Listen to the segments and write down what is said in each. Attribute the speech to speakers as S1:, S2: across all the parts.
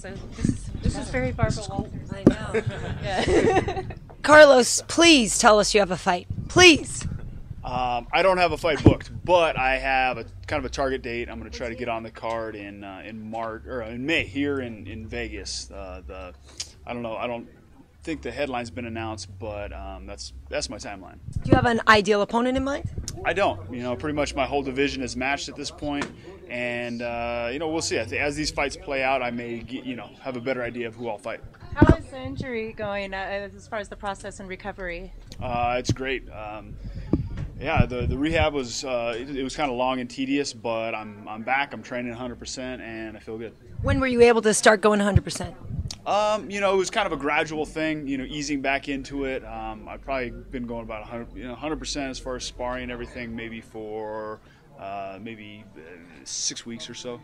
S1: So this is very Barbara Walters.
S2: I know.
S1: Yeah.
S2: Carlos, please tell us you have a fight. Please.
S3: I don't have a fight booked, but I have a kind of a target date. I'm going to try to get on the card in March or in May here in Vegas. I don't know. I don't think the headline's been announced, but that's my timeline.
S2: Do you have an ideal opponent in mind?
S3: I don't. Pretty much my whole division is matched at this point, and we'll see. I think as these fights play out, I may have a better idea of who I'll fight.
S1: How is the injury going as far as the process and recovery?
S3: It's great. Yeah, the rehab was it was kind of long and tedious, but I'm back. I'm training 100%, and I feel good.
S2: When were you able to start going 100%?
S3: It was kind of a gradual thing. Easing back into it. I've probably been going about 100% as far as sparring and everything, maybe for 6 weeks or so.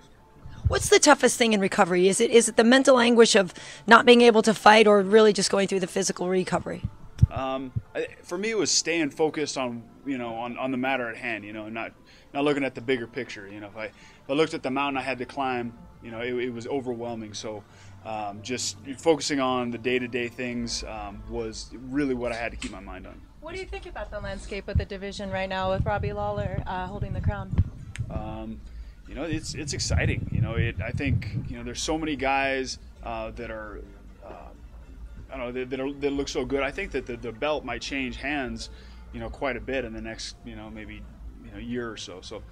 S2: What's the toughest thing in recovery? Is it the mental anguish of not being able to fight, or really just going through the physical recovery?
S3: For me, it was staying focused on on the matter at hand. Not looking at the bigger picture. If I looked at the mountain I had to climb, it was overwhelming. So just focusing on the day-to-day things was really what I had to keep my mind on.
S1: What do you think about the landscape of the division right now with Robbie Lawler holding the crown?
S3: It's exciting. I think there's so many guys that are. I don't know, that look so good. I think that the belt might change hands, quite a bit in the next, maybe year or so. So,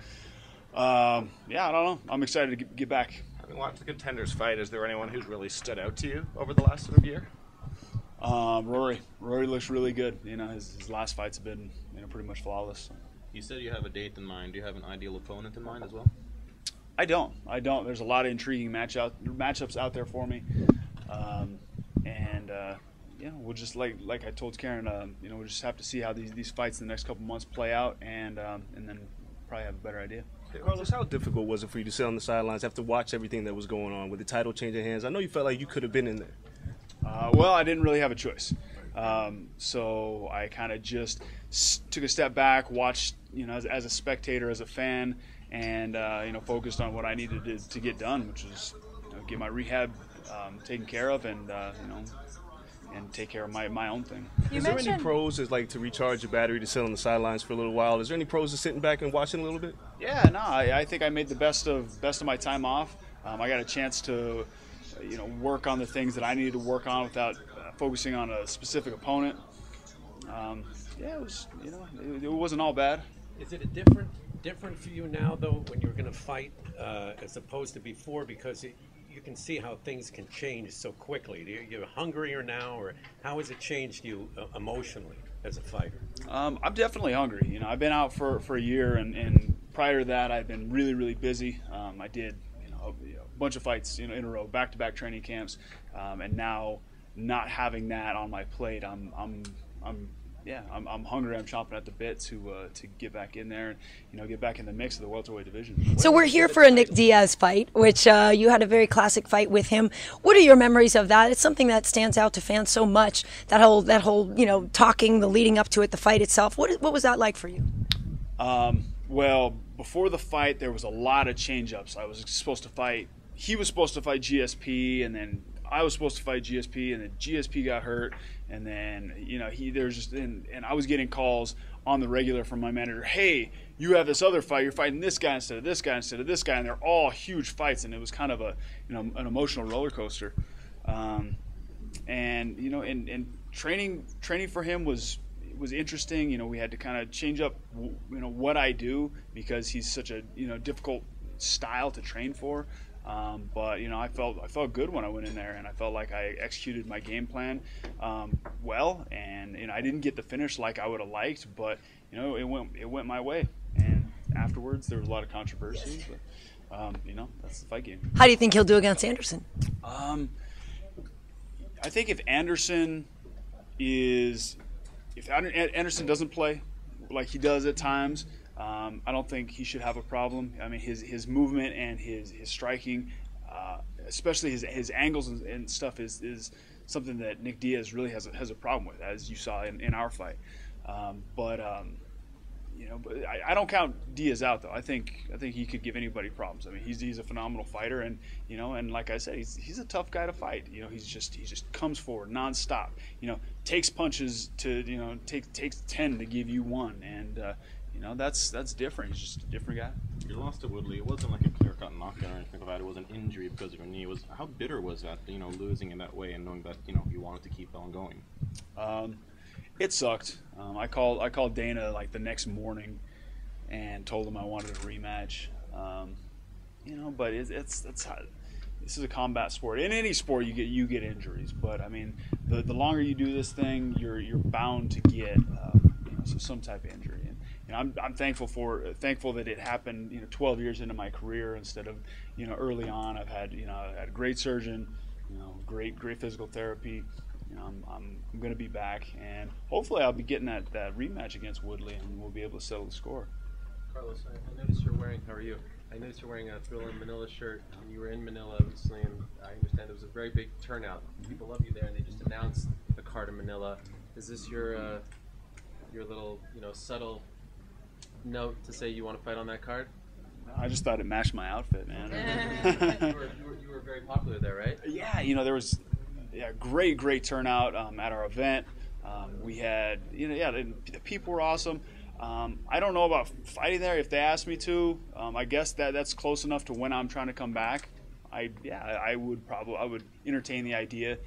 S3: I don't know. I'm excited to get back.
S4: Having watched the contenders fight, is there anyone who's really stood out to you over the last sort of year?
S3: Rory looks really good. His last fights have been, pretty much flawless.
S4: You said you have a date in mind. Do you have an ideal opponent in mind as well?
S3: I don't. There's a lot of intriguing matchups out there for me. We'll just like I told Karen, we'll just have to see how these fights in the next couple months play out, and then probably have a better idea.
S5: Carlos, how difficult was it for you to sit on the sidelines after watch everything that was going on with the title changing hands? I know you felt like you could have been in there.
S3: Well, I didn't really have a choice, so I kind of just took a step back, watched, as a spectator, as a fan, and focused on what I needed to get done, which was get my rehab taken care of, and and take care of my own thing.
S5: Is there any pros as like to recharge your battery to sit on the sidelines for a little while? Is there any pros to sitting back and watching a little bit?
S3: Yeah, no, I think I made the best of my time off. I got a chance to work on the things that I needed to work on without focusing on a specific opponent. It was it wasn't all bad.
S6: Is it a different for you now though when you're going to fight as opposed to before, because you can see how things can change so quickly? You're hungrier now, or how has it changed you emotionally as a fighter?
S3: I'm definitely hungry. I've been out for a year, and prior to that, I've been really, really busy. I did a bunch of fights in a row, back-to-back training camps, and now not having that on my plate, I'm hungry. I'm chomping at the bit to get back in there and get back in the mix of the welterweight division.
S2: So we're here for a Nick Diaz fight, which you had a very classic fight with him. What are your memories of that? It's something that stands out to fans so much. That whole talking, the leading up to it, the fight itself. What was that like for you?
S3: Well, before the fight, there was a lot of change-ups. I was supposed to fight. He was supposed to fight GSP, and then I was supposed to fight GSP, and then GSP got hurt, and then and I was getting calls on the regular from my manager. Hey, you have this other fight. You're fighting this guy instead of this guy instead of this guy, and they're all huge fights, and it was kind of a an emotional roller coaster. And training for him was interesting. We had to kind of change up what I do, because he's such a difficult style to train for. But I felt good when I went in there, and I felt like I executed my game plan well, and I didn't get the finish like I would have liked, but it went my way. And afterwards there was a lot of controversy, but that's the fight game.
S2: How do you think he'll do against Anderson?
S3: I think if Anderson doesn't play like he does at times, I don't think he should have a problem. I mean, his movement and his striking, especially his angles and stuff, is something that Nick Diaz really has a problem with, as you saw in our fight. But but I don't count Diaz out though. I think he could give anybody problems. I mean, he's a phenomenal fighter, and and like I said, he's a tough guy to fight. He just comes forward nonstop. Takes punches to takes 10 to give you one, and that's different. He's just a different guy.
S7: You lost to Woodley. It wasn't like a clear-cut knockdown or anything like that. It was an injury because of your knee. How bitter was that? Losing in that way and knowing that you wanted to keep on going.
S3: It sucked. I called Dana like the next morning and told him I wanted a rematch. But this is a combat sport. In any sport, you get injuries. But I mean, the longer you do this thing, you're bound to get some type of injury. And I'm thankful that it happened 12 years into my career instead of early on. I've had a great surgeon, great physical therapy. I'm going to be back, and hopefully I'll be getting that rematch against Woodley, and we'll be able to settle the score.
S8: Carlos, I noticed you're wearing. How are you? I noticed you're wearing a Thrilla Manila shirt. You were in Manila recently, and I understand it was a very big turnout. People love you there, and they just announced the card in Manila. Is this your little subtle note to say you want to fight on that card?
S3: I just thought it matched my outfit, man.
S8: you were very popular there, right?
S3: Yeah, there was great turnout at our event. We had the people were awesome. I don't know about fighting there. If they asked me to, I guess that's close enough to when I'm trying to come back. I would entertain the idea.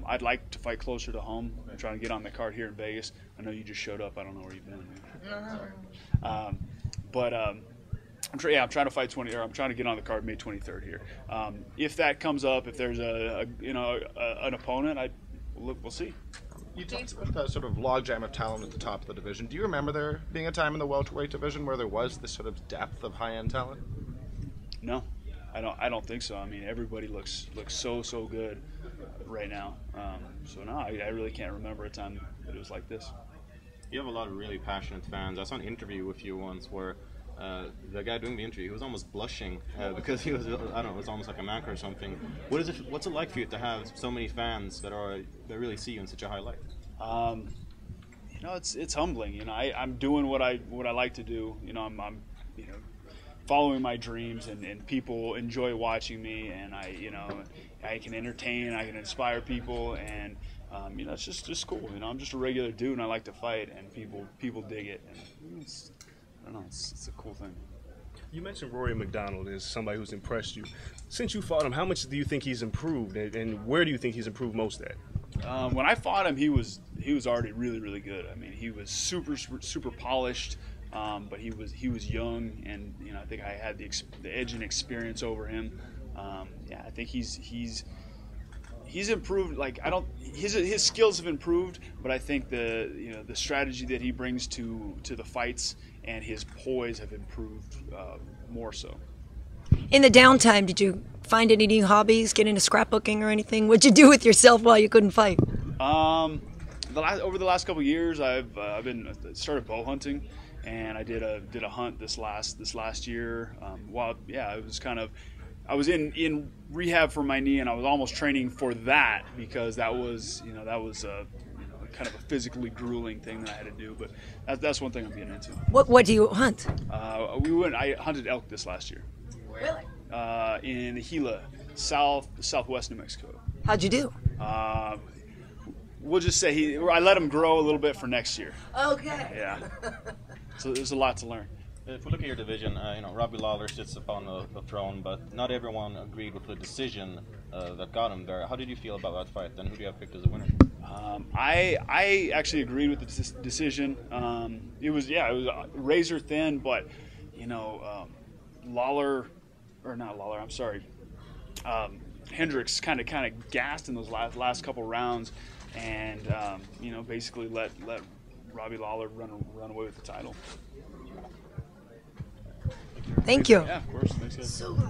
S3: I'd like to fight closer to home. I'm trying to get on the card here in Vegas. I know you just showed up. I don't know where you've been. I'm trying to fight I'm trying to get on the card May 23rd here. If that comes up, if there's an opponent, we'll see.
S4: You talked about that sort of logjam of talent at the top of the division. Do you remember there being a time in the welterweight division where there was this sort of depth of high-end talent?
S3: No, I don't think so. I mean, everybody looks so good right now. So no, I really can't remember a time that it was like this.
S7: You have a lot of really passionate fans. I saw an interview with you once where the guy doing the interview, he was almost blushing because he was, it was almost like a mank or something. What's it like for you to have so many fans that really see you in such a high light?
S3: It's humbling. I'm doing what I like to do. I'm following my dreams, and people enjoy watching me, and I can entertain, I can inspire people, and it's just cool. I'm just a regular dude, and I like to fight, and people dig it, and I don't know, it's a cool thing.
S5: You mentioned Rory McDonald as somebody who's impressed you. Since you fought him, how much do you think he's improved, and where do you think he's improved most at?
S3: When I fought him, he was already really good. I mean, he was super polished, but he was young, and I think I had the edge and experience over him. I think he's improved. Like his skills have improved, but I think the strategy that he brings to the fights and his poise have improved more so.
S2: In the downtime, did you find any new hobbies, get into scrapbooking or anything? What'd you do with yourself while you couldn't fight?
S3: Over the last couple of years, I've started bow hunting, and I did a hunt this last year. I was in rehab for my knee, and I was almost training for that because that was kind of a physically grueling thing that I had to do. But that's one thing I'm getting into.
S2: What do you hunt?
S3: I hunted elk this last year.
S2: Really?
S3: In Gila, southwest New Mexico.
S2: How'd you do?
S3: We'll just say I let him grow a little bit for next year.
S2: Okay.
S3: Yeah. So there's a lot to learn.
S7: If we look at your division, Robbie Lawler sits upon the throne, but not everyone agreed with the decision that got him there. How did you feel about that fight, and who do you have picked as a winner?
S3: I actually agreed with the decision. It was razor thin, but Hendricks kind of gassed in those last couple rounds, and basically let Robbie Lawler run away with the title.
S2: Thank you.
S3: Yeah, of course. Thanks, guys.
S2: So good.